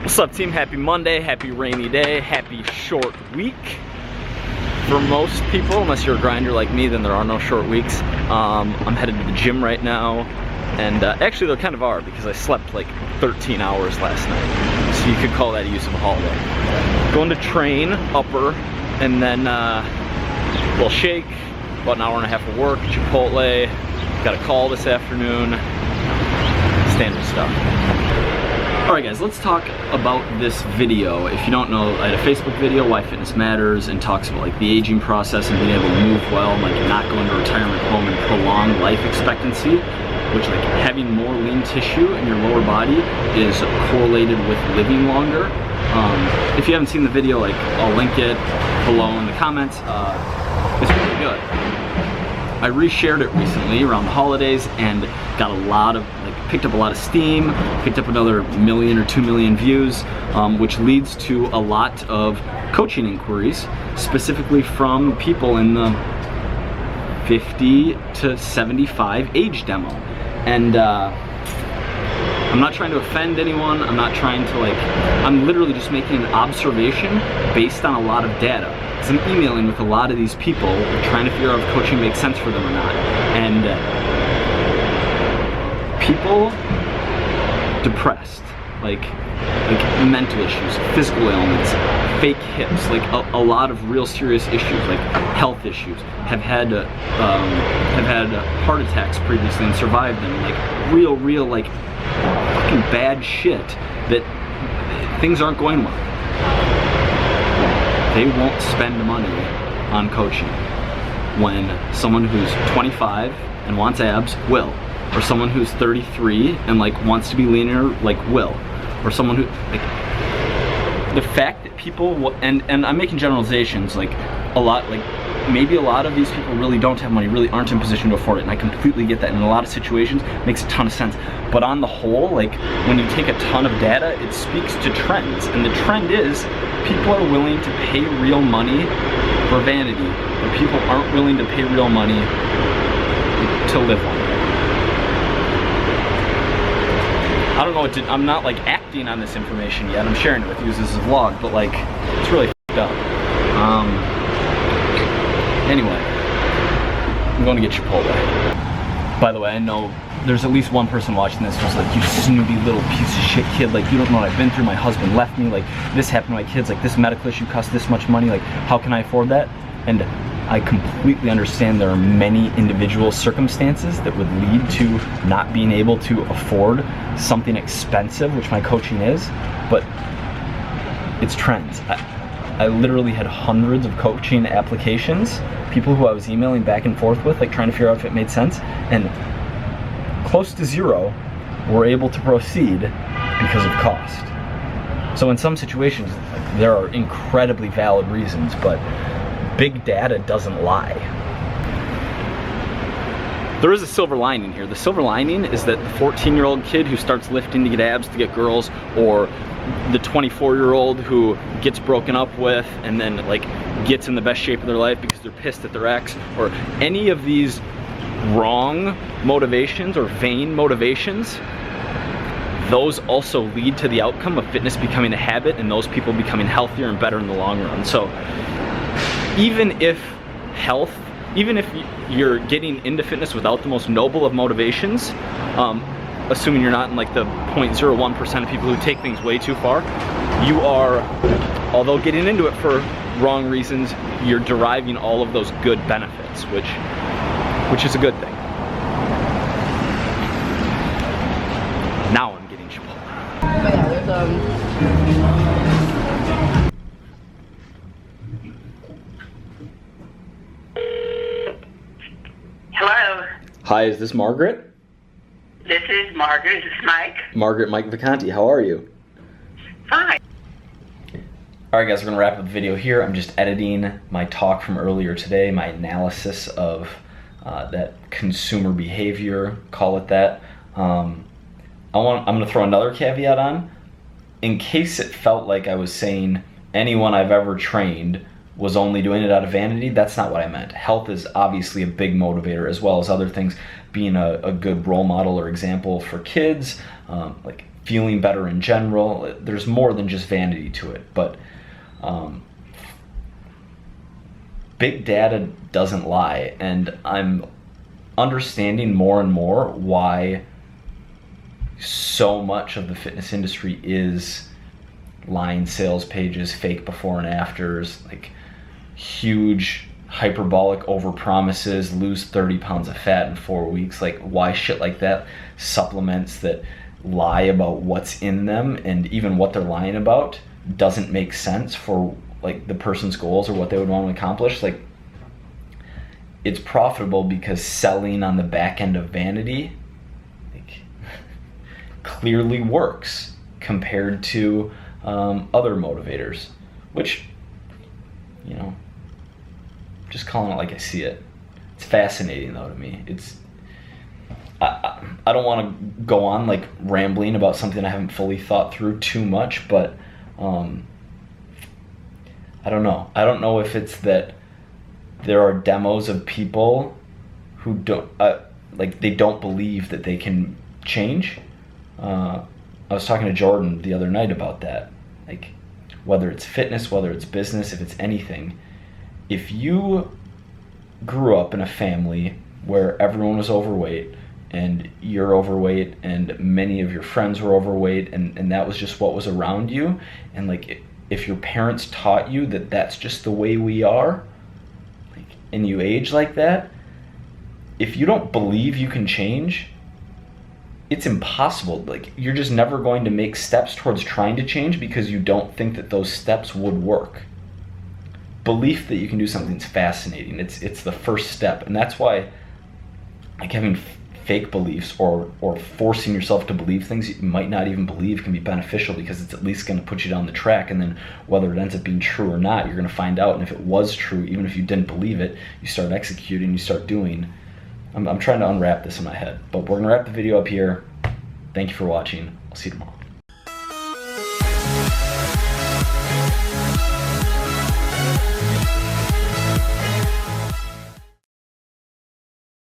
What's up, team? Happy Monday, happy rainy day, happy short week. For most people, unless you're a grinder like me, then there are no short weeks. I'm headed to the gym right now, and actually there kind of are, because I slept like 13 hours last night. So you could call that a use of a holiday. Going to train, upper, and then a little shake, about an hour and a half of work, Chipotle, got a call this afternoon, standard stuff. Alright guys, let's talk about this video. If you don't know, I had a Facebook video, Why Fitness Matters, and talks about like the aging process and being able to move well, and like not going to retirement home and prolong life expectancy, which like having more lean tissue in your lower body is correlated with living longer. If you haven't seen the video, like I'll link it below in the comments. It's really good. I reshared it recently around the holidays and got a lot of, picked up a lot of steam, picked up another 1 million or 2 million views, which leads to a lot of coaching inquiries, specifically from people in the 50 to 75 age demo. And I'm not trying to offend anyone, I'm not trying to I'm literally just making an observation based on a lot of data. So I'm emailing with a lot of these people, trying to figure out if coaching makes sense for them or not. And people depressed, like mental issues, physical ailments, fake hips, a lot of real serious issues, like health issues, have had heart attacks previously and survived them, real fucking bad shit, that things aren't going well. They won't spend money on coaching when someone who's 25 and wants abs will, or someone who's 33 and wants to be leaner will, or someone who the fact that people and I'm making generalizations, maybe a lot of these people really don't have money, really aren't in position to afford it, and I completely get that. In a lot of situations, it makes a ton of sense. But on the whole, when you take a ton of data, it speaks to trends, and the trend is people are willing to pay real money for vanity, but people aren't willing to pay real money to live longer. I don't know what to, I'm not acting on this information yet. I'm sharing it with you as a vlog, but it's really f***ed up. Anyway, I'm going to get Chipotle. By the way, I know there's at least one person watching this who's like, you snooty little piece of shit kid, you don't know what I've been through, my husband left me, this happened to my kids, this medical issue costs this much money, how can I afford that? And I completely understand there are many individual circumstances that would lead to not being able to afford something expensive, which my coaching is, but it's trends. I literally had hundreds of coaching applications, people who I was emailing back and forth with, trying to figure out if it made sense, and close to zero were able to proceed because of cost. So in some situations, there are incredibly valid reasons, but big data doesn't lie. There is a silver lining here. The silver lining is that the 14-year-old kid who starts lifting to get abs to get girls, or the 24-year-old who gets broken up with and then gets in the best shape of their life because they're pissed at their ex, or any of these wrong motivations or vain motivations, those also lead to the outcome of fitness becoming a habit and those people becoming healthier and better in the long run. So even if you're getting into fitness without the most noble of motivations, assuming you're not in the 0.01% of people who take things way too far, you are, although getting into it for wrong reasons, you're deriving all of those good benefits, which is a good thing. Now I'm getting Chipotle. But yeah, there's Hello. Hi, is this Margaret? This is Margaret. Is this Mike? Mike Vacanti, how are you? Fine. Alright guys, we're going to wrap up the video here. I'm just editing my talk from earlier today, my analysis of that consumer behavior, call it that. I'm going to throw another caveat on. In case it felt like I was saying anyone I've ever trained was only doing it out of vanity, that's not what I meant. Health is obviously a big motivator, as well as other things, being a good role model or example for kids, feeling better in general. There's more than just vanity to it, but big data doesn't lie, and I'm understanding more and more why so much of the fitness industry is lying sales pages, fake before and afters, like huge hyperbolic over promises, lose 30 pounds of fat in 4 weeks. Like, why shit like that, supplements that lie about what's in them and even what they're lying about doesn't make sense for like the person's goals or what they would want to accomplish. Like, it's profitable because selling on the back end of vanity like clearly works compared to other motivators, which, you know, just calling it like I see it. It's fascinating though to me. I don't want to go on like rambling about something I haven't fully thought through too much, but I don't know. I don't know if it's that there are demos of people who don't like, they don't believe that they can change. I was talking to Jordan the other night about that. Like, whether it's fitness, whether it's business, if it's anything, if you grew up in a family where everyone was overweight and you're overweight and many of your friends were overweight, and that was just what was around you, and like if your parents taught you that that's just the way we are, like, and you age like that, if you don't believe you can change, it's impossible. Like, you're just never going to make steps towards trying to change because you don't think that those steps would work. Belief that you can do something is fascinating. It's the first step, and that's why like having fake beliefs or forcing yourself to believe things you might not even believe can be beneficial, because it's at least going to put you down the track, and then whether it ends up being true or not, you're going to find out. And if it was true, even if you didn't believe it, you start executing, you start doing. I'm trying to unwrap this in my head, but we're going to wrap the video up here. Thank you for watching. I'll see you tomorrow.